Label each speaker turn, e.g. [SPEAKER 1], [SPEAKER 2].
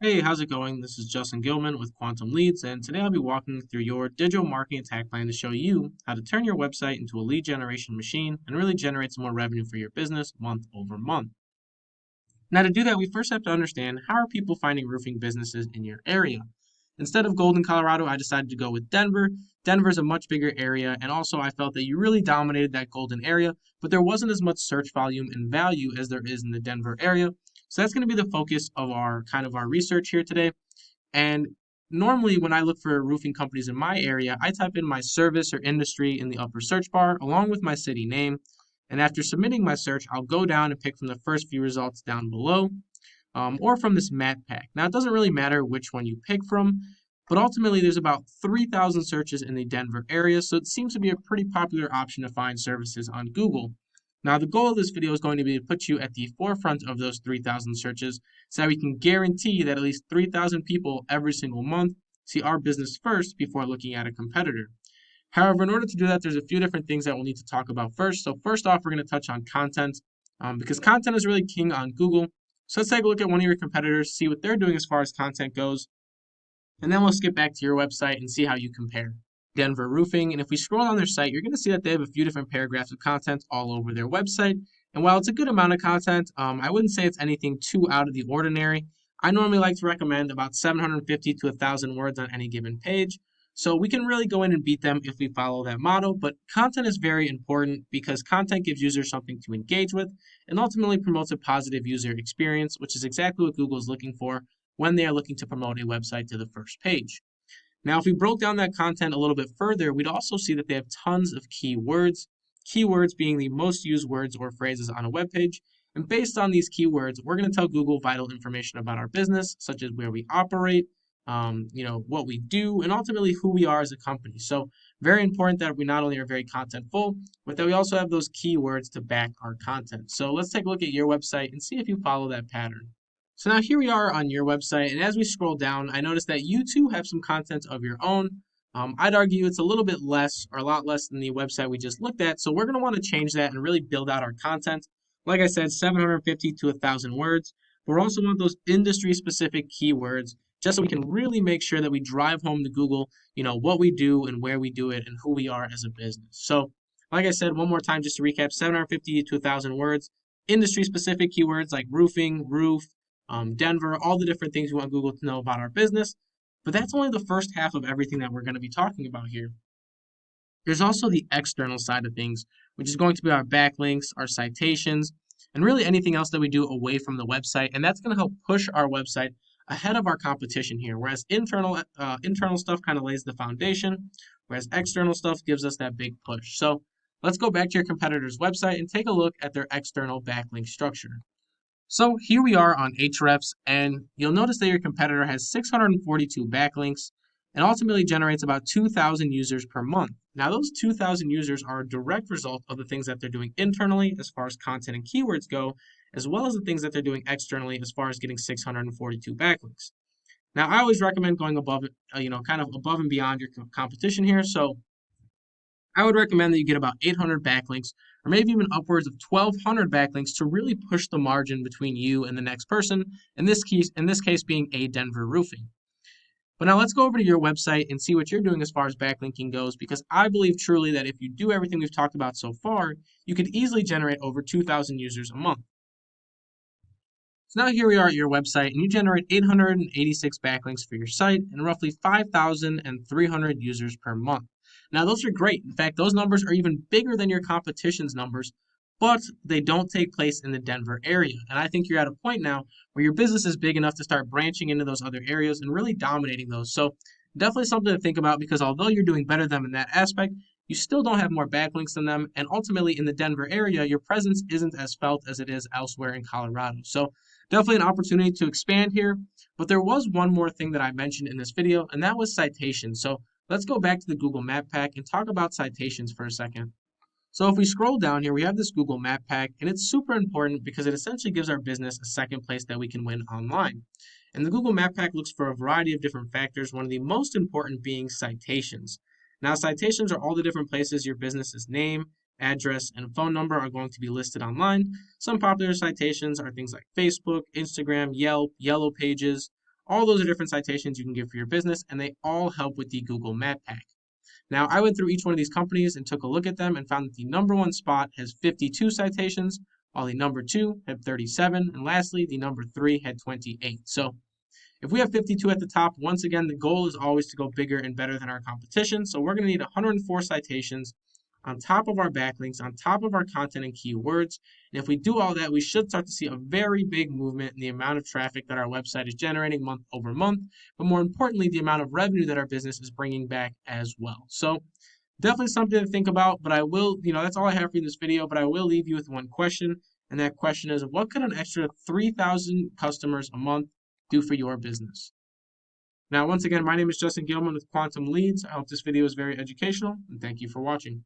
[SPEAKER 1] Hey, how's it going? This is Justin Gilman with Quantum Leads, and today I'll be walking through your digital marketing attack plan to show you how to turn your website into a lead generation machine and really generate some more revenue for your business month over month. Now, to do that, we first have to understand how are people finding roofing businesses in your area. Instead of Golden, Colorado, I decided to go with Denver. Denver is a much bigger area, and also I felt that you really dominated that Golden area, but there wasn't as much search volume and value as there is in the Denver area. So that's going to be the focus of our research here today. And normally, when I look for roofing companies in my area, I type in my service or industry in the upper search bar along with my city name. And after submitting my search, I'll go down and pick from the first few results down below or from this map pack. Now, it doesn't really matter which one you pick from, but ultimately, there's about 3,000 searches in the Denver area, so it seems to be a pretty popular option to find services on Google. Now, the goal of this video is going to be to put you at the forefront of those 3,000 searches so that we can guarantee that at least 3,000 people every single month see our business first before looking at a competitor. However, in order to do that, there's a few different things that we'll need to talk about first. So, first off, we're going to touch on content because content is really king on Google. So, let's take a look at one of your competitors, see what they're doing as far as content goes, and then we'll skip back to your website and see how you compare. Denver Roofing, and if we scroll down their site, you're going to see that they have a few different paragraphs of content all over their website. And while it's a good amount of content, I wouldn't say it's anything too out of the ordinary. I normally like to recommend about 750 to 1,000 words on any given page. So we can really go in and beat them if we follow that model. But content is very important because content gives users something to engage with and ultimately promotes a positive user experience, which is exactly what Google is looking for when they are looking to promote a website to the first page. Now, if we broke down that content a little bit further, we'd also see that they have tons of keywords, keywords being the most used words or phrases on a web page. And based on these keywords, we're going to tell Google vital information about our business, such as where we operate, what we do, and ultimately who we are as a company. So, very important that we not only are very contentful, but that we also have those keywords to back our content. So, let's take a look at your website and see if you follow that pattern. So now here we are on your website, and as we scroll down, I notice that you too have some content of your own. I'd argue it's a little bit less or a lot less than the website we just looked at, so we're going to want to change that and really build out our content. Like I said, 750 to 1,000 words. But we also want those industry-specific keywords just so we can really make sure that we drive home to Google, what we do and where we do it and who we are as a business. So, like I said, one more time just to recap, 750 to 1,000 words, industry-specific keywords like roofing, roof, Denver, all the different things we want Google to know about our business. But that's only the first half of everything that we're going to be talking about here. There's also the external side of things, which is going to be our backlinks, our citations, and really anything else that we do away from the website. And that's going to help push our website ahead of our competition here. Whereas internal stuff kind of lays the foundation, whereas external stuff gives us that big push. So let's go back to your competitor's website and take a look at their external backlink structure. So here we are on Ahrefs, and you'll notice that your competitor has 642 backlinks and ultimately generates about 2,000 users per month. Now, those 2,000 users are a direct result of the things that they're doing internally as far as content and keywords go, as well as the things that they're doing externally as far as getting 642 backlinks. Now, I always recommend going above it, kind of above and beyond your competition here. So I would recommend that you get about 800 backlinks or maybe even upwards of 1,200 backlinks to really push the margin between you and the next person, in this case being A Denver Roofing. But now let's go over to your website and see what you're doing as far as backlinking goes, because I believe truly that if you do everything we've talked about so far, you could easily generate over 2,000 users a month. So now here we are at your website, and you generate 886 backlinks for your site and roughly 5,300 users per month. Now those are great. In fact, those numbers are even bigger than your competition's numbers, but they don't take place in the Denver area. And I think you're at a point now where your business is big enough to start branching into those other areas and really dominating those. So definitely something to think about because although you're doing better than them in that aspect, you still don't have more backlinks than them. And ultimately in the Denver area, your presence isn't as felt as it is elsewhere in Colorado. So definitely an opportunity to expand here. But there was one more thing that I mentioned in this video, and that was citations. So let's go back to the Google Map Pack and talk about citations for a second. So if we scroll down here, we have this Google Map Pack, and it's super important because it essentially gives our business a second place that we can win online. And the Google Map Pack looks for a variety of different factors, one of the most important being citations. Now, citations are all the different places your business's name, address, and phone number are going to be listed online. Some popular citations are things like Facebook, Instagram, Yelp, Yellow Pages, All those are different citations you can give for your business, and they all help with the Google Map Pack. Now, I went through each one of these companies and took a look at them and found that the number one spot has 52 citations, while the number two had 37, and lastly, the number three had 28. So if we have 52 at the top, once again, the goal is always to go bigger and better than our competition. So we're going to need 104 citations on top of our backlinks, on top of our content and keywords. And if we do all that, we should start to see a very big movement in the amount of traffic that our website is generating month over month, but more importantly, the amount of revenue that our business is bringing back as well. So definitely something to think about, but I will, that's all I have for you in this video, but I will leave you with one question. And that question is, what could an extra 3,000 customers a month do for your business? Now, once again, my name is Justin Gilman with Quantum Leads. I hope this video is very educational, and thank you for watching.